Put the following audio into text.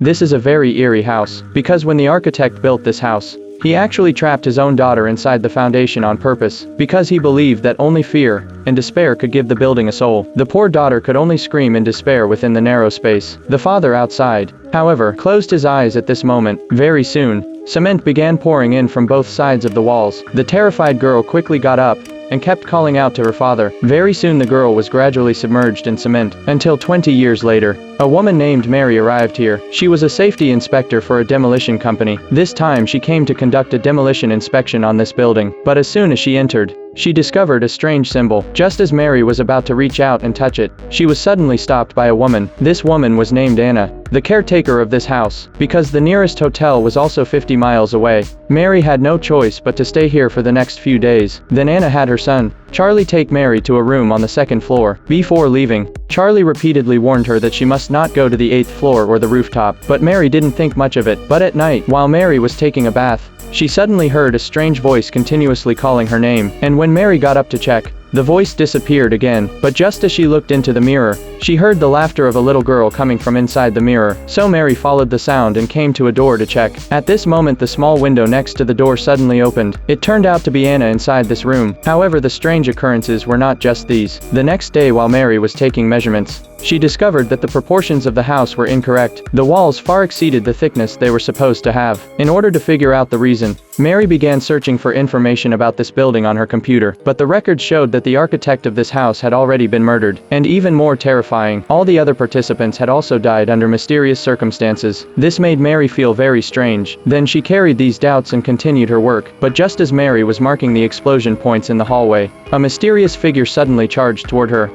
This is a very eerie house, because when the architect built this house, he actually trapped his own daughter inside the foundation on purpose, because he believed that only fear and despair could give the building a soul. The poor daughter could only scream in despair within the narrow space. The father outside, however, closed his eyes at this moment. Very soon, cement began pouring in from both sides of the walls. The terrified girl quickly got up and kept calling out to her father. Very soon the girl was gradually submerged in cement, until 20 years later, a woman named Mary arrived here. She was a safety inspector for a demolition company. This time she came to conduct a demolition inspection on this building, but as soon as she entered, she discovered a strange symbol. Just as Mary was about to reach out and touch it, she was suddenly stopped by a woman. This woman was named Anna, the caretaker of this house, because the nearest hotel was also 50 miles away. Mary had no choice but to stay here for the next few days. Then Anna had her son, Charlie, take Mary to a room on the second floor. Before leaving, Charlie repeatedly warned her that she must not go to the 8th floor or the rooftop, but Mary didn't think much of it. But at night, while Mary was taking a bath, she suddenly heard a strange voice continuously calling her name, and when Mary got up to check, the voice disappeared again. But just as she looked into the mirror, she heard the laughter of a little girl coming from inside the mirror. So Mary followed the sound and came to a door to check. At this moment the small window next to the door suddenly opened. It turned out to be Anna inside this room. However, the strange occurrences were not just these. The next day, while Mary was taking measurements, she discovered that the proportions of the house were incorrect. The walls far exceeded the thickness they were supposed to have. In order to figure out the reason, Mary began searching for information about this building on her computer, but the records showed that the architect of this house had already been murdered. And even more terrifying, all the other participants had also died under mysterious circumstances. This made Mary feel very strange. Then she carried these doubts and continued her work. But just as Mary was marking the explosion points in the hallway, a mysterious figure suddenly charged toward her.